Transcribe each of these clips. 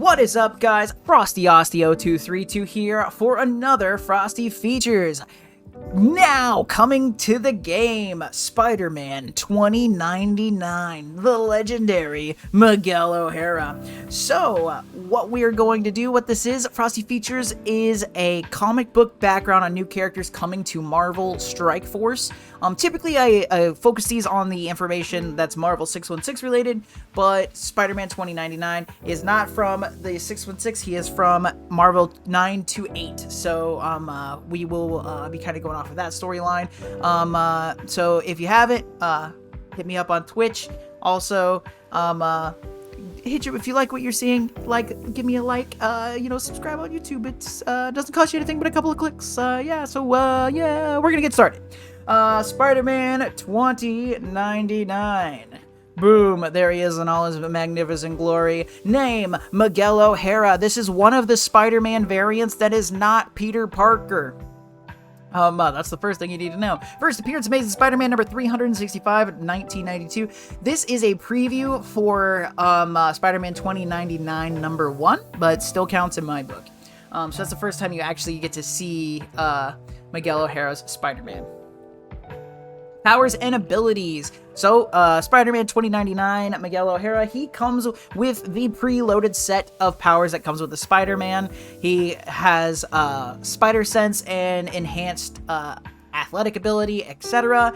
What is up, guys? Frosty Osteo232 here for another Frosty Features. Now coming to the game, Spider-Man 2099, the legendary Miguel O'Hara. So, what we are going to do, what this is, Frosty Features, is a comic book background on new characters coming to Marvel Strike Force. Typically, I focus these on the information that's Marvel 616 related, but Spider-Man 2099 is not from the 616, he is from Marvel 928. So, we will be kind of going off of that storyline. So if you haven't, hit me up on Twitch. Also, hit you if you like what you're seeing. Give me a like. Subscribe on YouTube. It's doesn't cost you anything but a couple of clicks. Yeah. We're gonna get started. Spider-Man 2099. Boom, there he is in all his magnificent glory. Name, Miguel O'Hara. This is one of the Spider-Man variants that is not Peter Parker. That's the first thing you need to know. First appearance, Amazing Spider-Man number 365, 1992. This is a preview for Spider-Man 2099 number 1, but still counts in my book. So that's the first time you actually get to see Miguel O'Hara's Spider-Man. Powers and abilities. So, Spider-Man 2099, Miguel O'Hara, he comes with the preloaded set of powers that comes with the Spider-Man. He has spider sense and enhanced athletic ability, etc.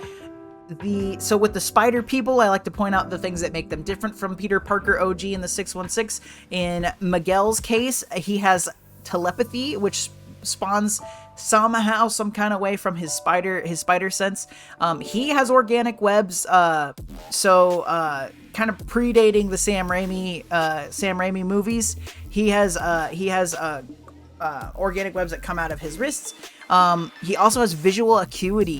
So with the spider people, I like to point out the things that make them different from Peter Parker OG in the 616. In Miguel's case, he has telepathy, which spawns somehow some kind of way from his spider sense. He has organic webs, kind of predating the Sam Raimi movies. He has organic webs that come out of his wrists. He also has visual acuity.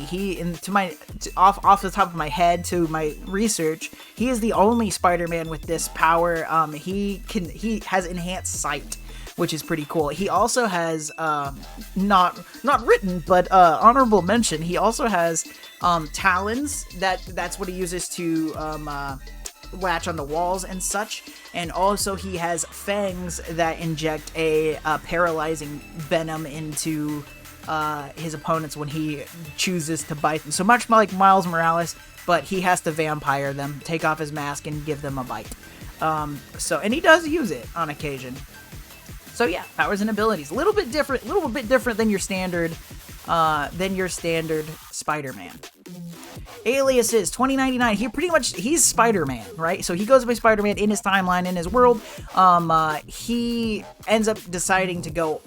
Off the top of my head, to my research, he is the only Spider-Man with this power. He has enhanced sight, which is pretty cool. He also has, not written, but honorable mention, he also has talons. That's what he uses to latch on the walls and such. And also he has fangs that inject a paralyzing venom into his opponents when he chooses to bite them. So much like Miles Morales, but he has to vampire them, take off his mask, and give them a bite. And he does use it on occasion. So yeah, powers and abilities, a little bit different than your standard Spider-Man. Aliases, 2099. He's Spider-Man, right? So he goes by Spider-Man in his timeline, in his world. He ends up deciding to go.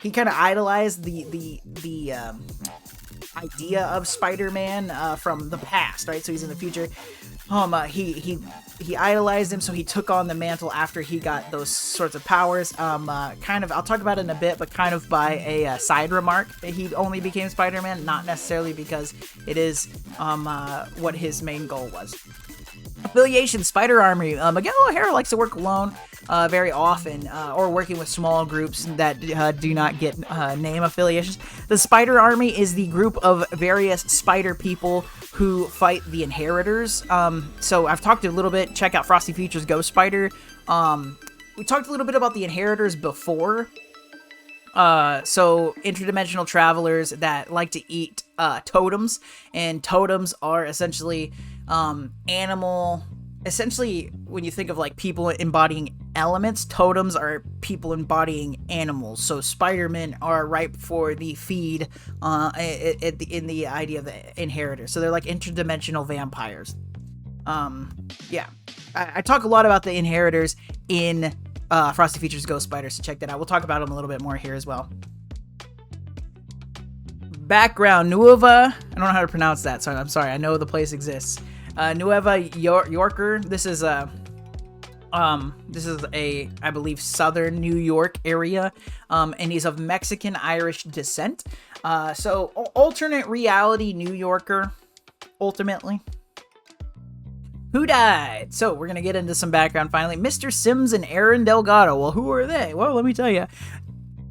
He kind of idolized the idea of Spider-Man from the past, right? So he's in the future. He idolized him, so he took on the mantle after he got those sorts of powers. I'll talk about it in a bit, but kind of by a side remark, he only became Spider-Man, not necessarily because it is what his main goal was. Affiliation, Spider Army. Miguel O'Hara likes to work alone very often, or working with small groups that do not get name affiliations. The Spider Army is the group of various spider people who fight the Inheritors. So I've talked a little bit, check out Frosty Features Ghost Spider. We talked a little bit about the Inheritors before. So interdimensional travelers that like to eat totems, and totems are essentially essentially when you think of like people embodying elements, totems are people embodying animals. So Spider-Men are ripe for the feed in the idea of the Inheritors. So they're like interdimensional vampires. I talk a lot about the Inheritors in Frosty Features Ghost Spider, so check that out. We'll talk about them a little bit more here as well. Background, Nueva, I don't know how to pronounce that, so I'm sorry, I know the place exists. Nueva Yorker, this is a, I believe, southern New York area, and he's of Mexican-Irish descent. So alternate reality New Yorker, ultimately. Who died? So we're going to get into some background finally. Mr. Sims and Aaron Delgado. Well, who are they? Well, let me tell you.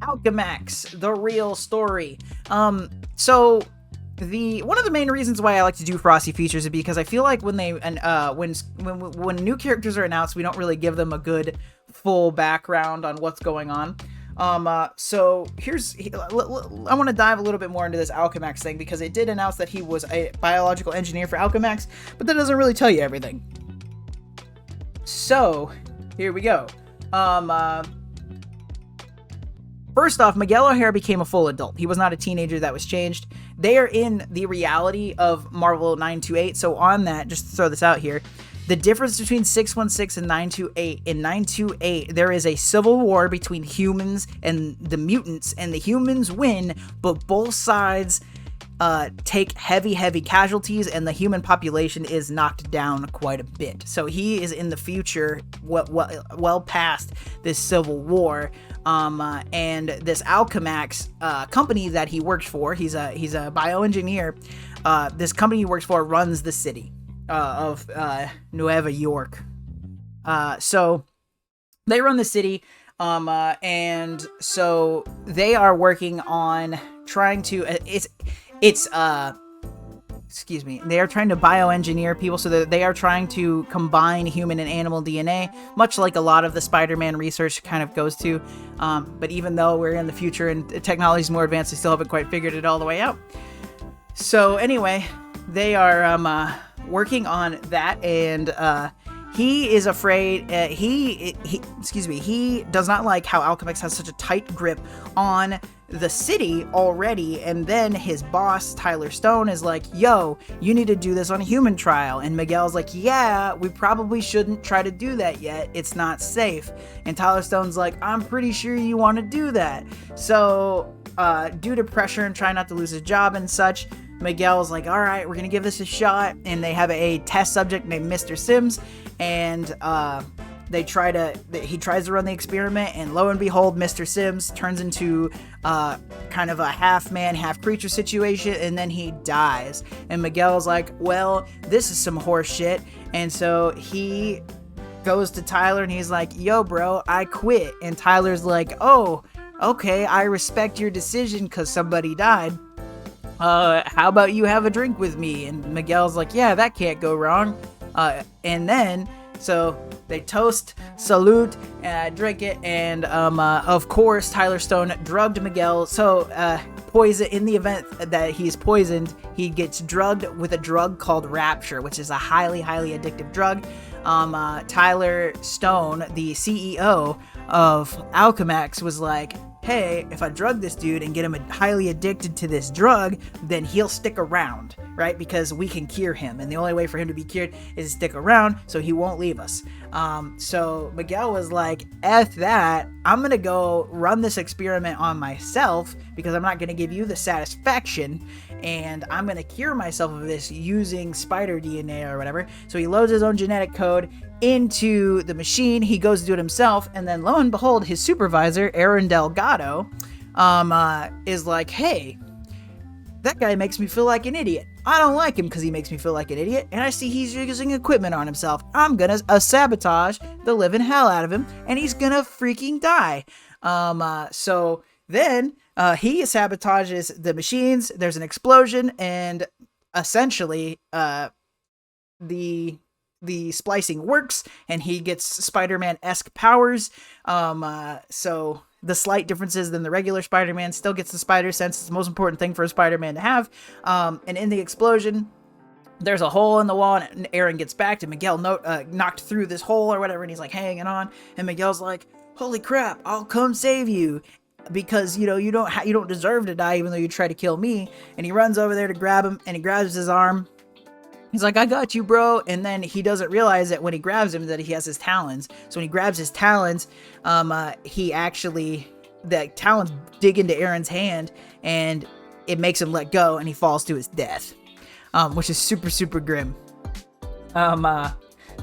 Alchemax, the real story. So one of the main reasons why I like to do Frosty features is because I feel like when new characters are announced, we don't really give them a good full background on what's going on. So I want to dive a little bit more into this Alchemax thing, because it did announce that he was a biological engineer for Alchemax, but that doesn't really tell you everything. So here we go. First off, Miguel O'Hara became a full adult. He was not a teenager that was changed. They are in the reality of Marvel 928. So on that, just to throw this out here, the difference between 616 and 928, in 928, there is a civil war between humans and the mutants, and the humans win, but both sides take heavy casualties, and the human population is knocked down quite a bit. So he is in the future, well past this civil war. And this Alchemax company that he works for, he's a bioengineer. This company he works for runs the city of Nueva York. So they run the city, and so they are working on trying to they are trying to bioengineer people, so that they are trying to combine human and animal DNA, much like a lot of the Spider-Man research kind of goes to. But even though we're in the future and technology is more advanced, they still haven't quite figured it all the way out. So anyway, they are working on that, and he is afraid. He does not like how Alchemax has such a tight grip on the city already, and then his boss Tyler Stone is like, yo, you need to do this on a human trial, and Miguel's like, yeah, we probably shouldn't try to do that yet, it's not safe. And Tyler Stone's like, I'm pretty sure you want to do that. So due to pressure and trying not to lose his job and such, Miguel's like, all right, we're gonna give this a shot. And they have a test subject named Mr. Sims, and he tries to run the experiment, and lo and behold, Mr. Sims turns into kind of a half man, half creature situation, and then he dies. And Miguel's like, well, this is some horse shit. And so he goes to Tyler and he's like, yo, bro, I quit. And Tyler's like, oh, okay, I respect your decision because somebody died. How about you have a drink with me? And Miguel's like, yeah, that can't go wrong. And then, so they toast, salute, drink it, and of course, Tyler Stone drugged Miguel. So, poison, in the event that he's poisoned, he gets drugged with a drug called Rapture, which is a highly addictive drug. Tyler Stone, the CEO of Alchemax, was like, hey, if I drug this dude and get him highly addicted to this drug, then he'll stick around, right? Because we can cure him, and the only way for him to be cured is to stick around, so he won't leave us. So Miguel was like, F that, I'm gonna go run this experiment on myself, because I'm not gonna give you the satisfaction, and I'm gonna cure myself of this using spider DNA or whatever. So he loads his own genetic code into the machine, he goes to do it himself, and then lo and behold, his supervisor, Aaron Delgado, is like, hey, that guy makes me feel like an idiot. I don't like him because he makes me feel like an idiot, and I see he's using equipment on himself. I'm gonna sabotage the living hell out of him, and he's gonna freaking die. So then he sabotages the machines, there's an explosion, and essentially the splicing works, and he gets Spider-Man-esque powers. So the slight differences than the regular Spider-Man, still gets the spider sense. It's the most important thing for a Spider-Man to have. And in the explosion, there's a hole in the wall, and Aaron gets back to Miguel knocked through this hole or whatever, and he's like hanging on, and Miguel's like, holy crap, I'll come save you, because you don't deserve to die even though you try to kill me. And he runs over there to grab him, and he grabs his arm. He's like, I got you, bro. And then he doesn't realize that when he grabs him that he has his talons. So when he grabs his talons, the talons dig into Aaron's hand, and it makes him let go, and he falls to his death, which is super grim.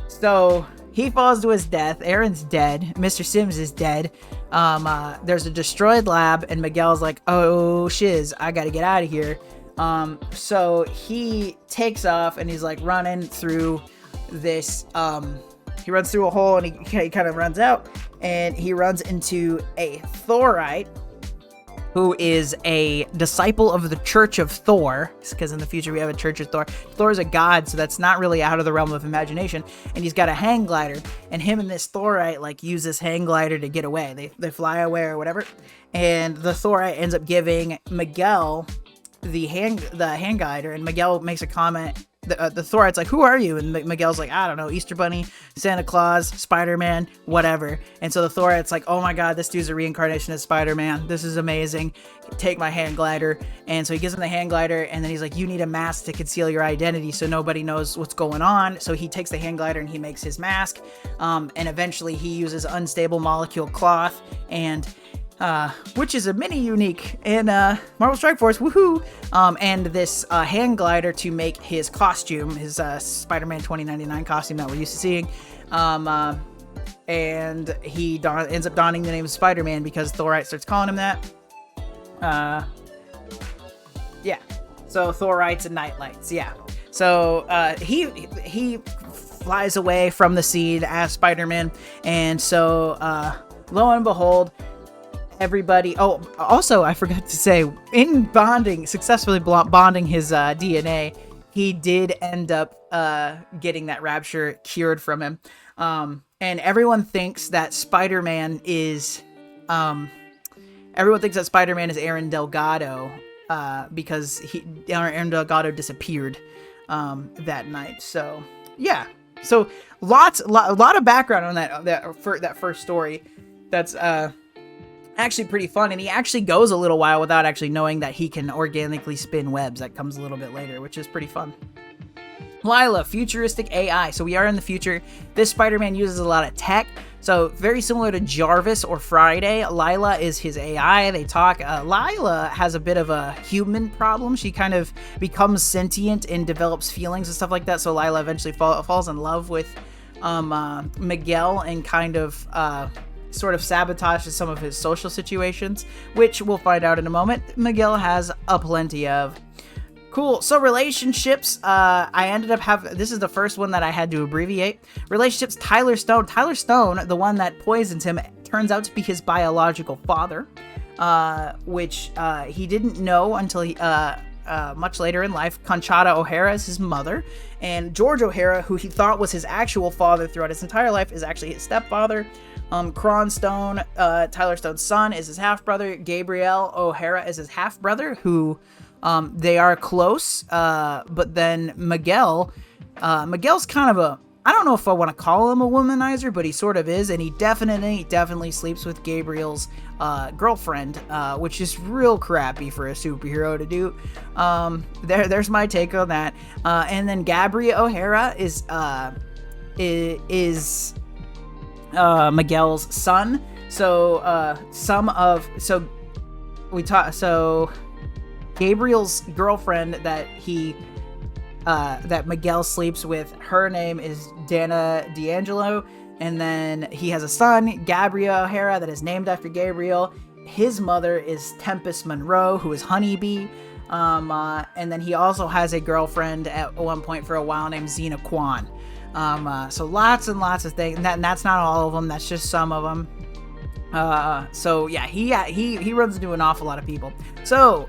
So he falls to his death. Aaron's dead. Mr. Sims is dead. There's a destroyed lab, and Miguel's like, oh shiz, I gotta get out of here. So he takes off, and he's like running through this, he runs through a hole, and he kind of runs out, and he runs into a Thorite, who is a disciple of the Church of Thor, because in the future we have a Church of Thor. Thor is a god, so that's not really out of the realm of imagination, and he's got a hang glider, and him and this Thorite, like, use this hang glider to get away. They fly away or whatever, and the Thorite ends up giving Miguel the hang glider, and Miguel makes a comment. The Thorite's like, who are you? And Miguel's like, I don't know, Easter Bunny, Santa Claus, Spider-Man, whatever. And so the Thorite's like, oh my god, this dude's a reincarnation of Spider-Man. This is amazing. Take my hand glider. And so he gives him the hand glider, and then he's like, you need a mask to conceal your identity so nobody knows what's going on. So he takes the hand glider and he makes his mask. And eventually he uses unstable molecule cloth, and which is a mini unique in Marvel Strike Force, woohoo! And this hand glider to make his costume, his Spider-Man 2099 costume that we're used to seeing. And he ends up donning the name of Spider-Man because Thorite starts calling him that. Yeah. So Thorites and Nightlights, yeah. So he flies away from the scene as Spider-Man, and so lo and behold, everybody. Oh, also, I forgot to say, in successfully bonding his DNA, he did end up getting that rapture cured from him. And everyone thinks that Spider-Man is Aaron Delgado because Aaron Delgado disappeared that night. So yeah, so a lot of background on that first story. That's actually pretty fun, and he actually goes a little while without actually knowing that he can organically spin webs. That comes a little bit later, which is pretty fun. Lila, futuristic AI. So we are in the future. This Spider-Man uses a lot of tech, so very similar to Jarvis or Friday. Lila is his AI. They talk. Lila has a bit of a human problem. She kind of becomes sentient and develops feelings and stuff like that, so Lila eventually falls in love with Miguel and kind of sort of sabotages some of his social situations, which we'll find out in a moment Miguel has a plenty of. Cool. So relationships, I ended up this is the first one that I had to abbreviate. Relationships, Tyler Stone. Tyler Stone, the one that poisons him, turns out to be his biological father, which he didn't know until much later in life. Conchata O'Hara is his mother, and George O'Hara, who he thought was his actual father throughout his entire life, is actually his stepfather. Cron Stone, Tyler Stone's son, is his half-brother. Gabriel O'Hara is his half-brother, who they are close, but then Miguel's kind of I don't know if I want to call him a womanizer, but he sort of is, and he definitely sleeps with Gabriel's girlfriend, which is real crappy for a superhero to do. There's my take on that. And then Gabriel O'Hara is Miguel's son. So Gabriel's girlfriend that Miguel sleeps with, her name is Dana D'Angelo, and then he has a son, Gabriel O'Hara, that is named after Gabriel. His mother is Tempest Monroe, who is Honeybee, and then he also has a girlfriend at one point for a while named Xena Kwan. So lots and lots of things, and that's not all of them, that's just some of them. So yeah, he runs into an awful lot of people. So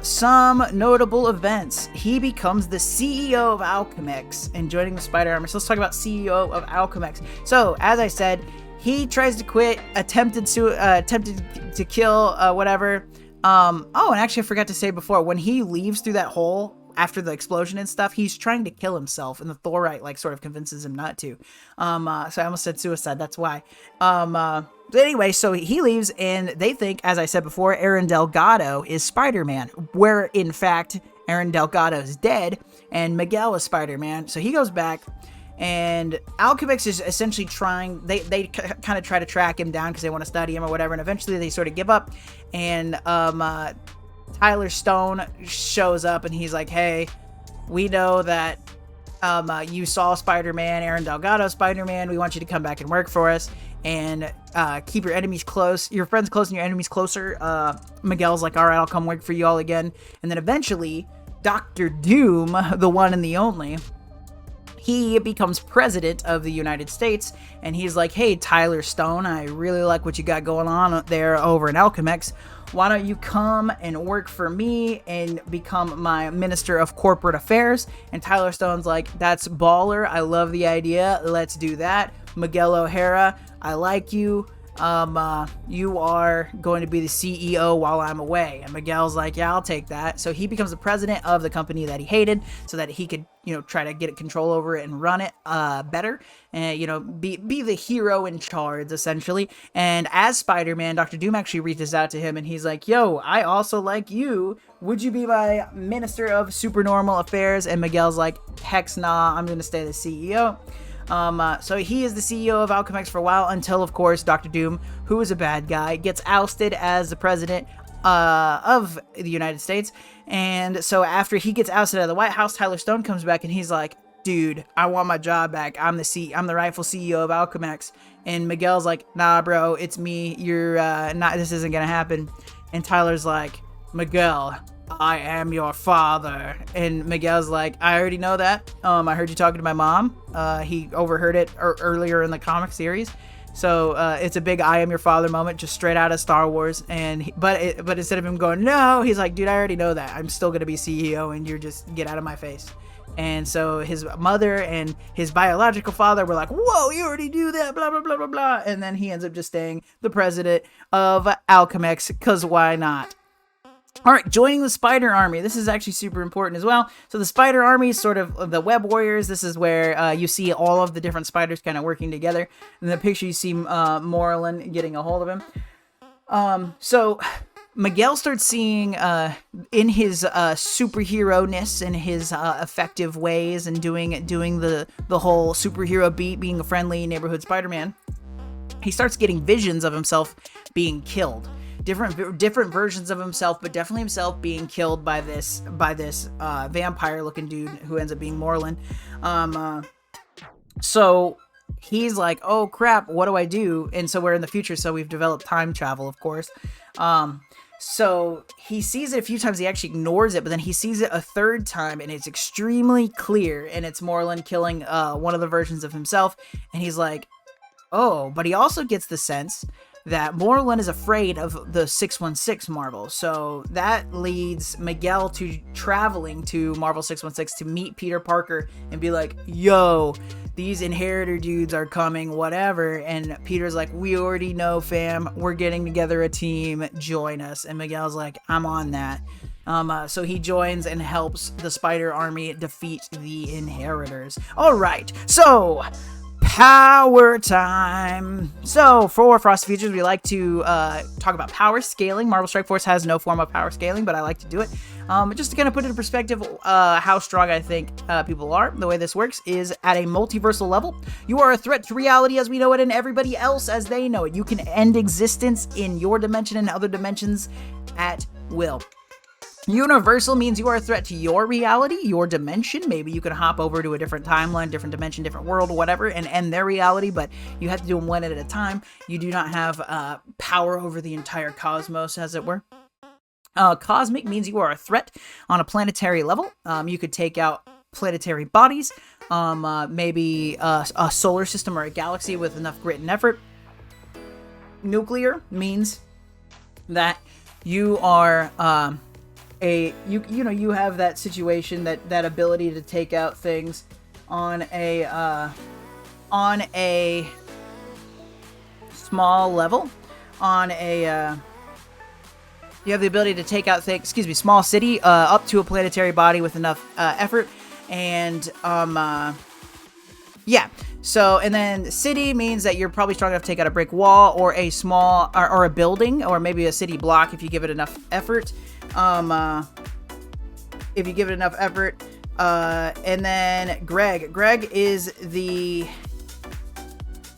some notable events. He becomes the CEO of Alchemix and joining the Spider Armor. So let's talk about CEO of Alchemix. So as I said, he tries to quit, attempted to kill, whatever. And actually I forgot to say before, when he leaves through that hole after the explosion and stuff, he's trying to kill himself, and the Thorite sort of convinces him not to. So I almost said suicide, that's why. But anyway, so he leaves, and they think, as I said before, Aaron Delgado is Spider-Man, where in fact Aaron Delgado is dead, and Miguel is Spider-Man. So he goes back, and Alchemix is essentially trying, they kind of try to track him down because they want to study him or whatever, and eventually they sort of give up, and Tyler Stone shows up, and he's like, hey, we know that you saw Spider-Man, Aaron Delgado Spider-Man, we want you to come back and work for us, and keep your enemies close, your friends close and your enemies closer. Miguel's like, all right, I'll come work for you all again. And then eventually Dr. Doom, the one and the only, he becomes president of the United States, and he's like, hey, Tyler Stone, I really like what you got going on there over in Alchemex. Why don't you come and work for me and become my Minister of Corporate Affairs? And Tyler Stone's like, that's baller. I love the idea. Let's do that. Miguel O'Hara, I like you. You are going to be the CEO while I'm away. And Miguel's like, yeah, I'll take that. So he becomes the president of the company that he hated so that he could, try to get control over it and run it, better and, be the hero in charge essentially. And as Spider-Man, Dr. Doom actually reaches out to him and he's like, yo, I also like you. Would you be my Minister of Supernormal Affairs? And Miguel's like, heck nah, I'm going to stay the CEO. So he is the CEO of Alchemex for a while until, of course, Dr. Doom, who is a bad guy, gets ousted as the president of the United States. And so after he gets ousted out of the White House, Tyler Stone comes back and he's like, dude, I want my job back. I'm the rightful CEO of Alchemex. And Miguel's like, nah, bro, it's me. You're not. This isn't gonna happen. And Tyler's like, Miguel, I am your father. And Miguel's like, I already know that. I heard you talking to my mom. He overheard it earlier in the comic series. So it's a big I am your father moment, just straight out of Star Wars. And but instead of him going, no, he's like, dude, I already know that. I'm still going to be CEO and you're just get out of my face. And so his mother and his biological father were like, whoa, you already do that, blah, blah, blah, blah, blah. And then he ends up just staying the president of Alchemex, because why not? All right, joining the Spider Army. This is actually super important as well. So the Spider Army is sort of the Web Warriors. This is where you see all of the different spiders kind of working together. In the picture, you see Moreland getting a hold of him. So Miguel starts seeing in his superhero-ness and his effective ways and doing the whole superhero beat, being a friendly neighborhood Spider-Man. He starts getting visions of himself being killed. Different versions of himself, but definitely himself being killed by this vampire looking dude who ends up being Moreland. So he's like, oh crap, what do I do? And so we're in the future, so we've developed time travel, of course. So he sees it a few times, he actually ignores it, but then he sees it a third time and it's extremely clear, and it's Moreland killing one of the versions of himself, and he's like, oh, but he also gets the sense that Moreland is afraid of the 616 Marvel. So that leads Miguel to traveling to Marvel 616 to meet Peter Parker and be like, yo, these Inheritor dudes are coming, whatever. And Peter's like, we already know, fam. We're getting together a team. Join us. And Miguel's like, I'm on that. So he joins and helps the Spider Army defeat the Inheritors. All right. So power time. So for Frosty Features, we like to talk about power scaling. Marvel Strike Force has no form of power scaling, but I like to do it. Just to kind of put it in perspective, how strong I think people are. The way this works is at a multiversal level, you are a threat to reality as we know it and everybody else as they know it. You can end existence in your dimension and other dimensions at will. Universal means you are a threat to your reality, your dimension. Maybe you can hop over to a different timeline, different dimension, different world, whatever, and end their reality, but you have to do them one at a time. You do not have power over the entire cosmos, as it were. Cosmic means you are a threat on a planetary level. You could take out planetary bodies, maybe a solar system or a galaxy with enough grit and effort. Nuclear means that you are you have that situation, that ability to take out things on a small level, you have the ability to take out things, small city, up to a planetary body with enough effort, and yeah. So, and then city means that you're probably strong enough to take out a brick wall or a small or a building, or maybe a city block if you give it enough effort. If you give it enough effort. And then Greg is the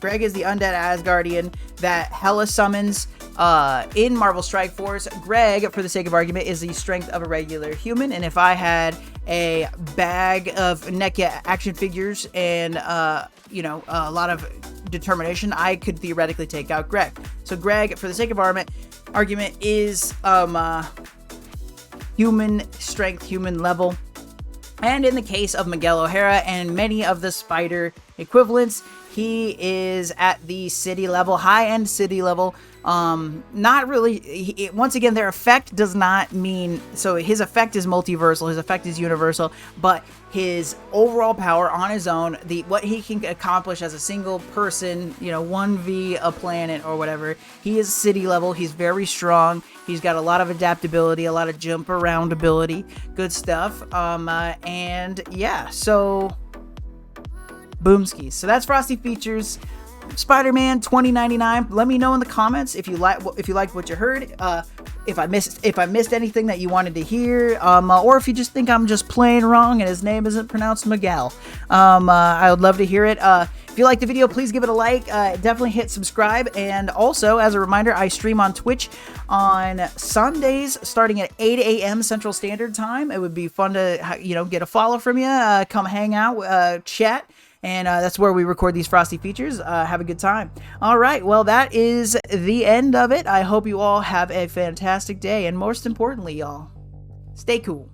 undead Asgardian that Hela summons in Marvel Strike Force. Greg, for the sake of argument, is the strength of a regular human, and if I had a bag of NECA action figures and a lot of determination, I could theoretically take out Greg. So Greg, for the sake of argument, is human strength, human level. And in the case of Miguel O'Hara and many of the Spider equivalents, he is at the city level, high-end city level. Not really, once again, their effect does not mean, so his effect is multiversal, his effect is universal, but his overall power on his own, what he can accomplish as a single person, 1v a planet or whatever, he is city level, he's very strong, he's got a lot of adaptability, a lot of jump around ability, good stuff, and yeah, so boomskis. So that's Frosty Features Spider-Man 2099. Let me know in the comments if you liked what you heard. If I missed anything that you wanted to hear, or if you just think I'm just playing wrong and his name isn't pronounced Miguel. I would love to hear it. If you liked the video, please give it a like. Definitely hit subscribe. And also, as a reminder, I stream on Twitch on Sundays starting at 8 a.m. Central Standard Time. It would be fun to get a follow from you. Come hang out, chat. And that's where we record these Frosty Features. Have a good time. All right, well, that is the end of it. I hope you all have a fantastic day. And most importantly, y'all, stay cool.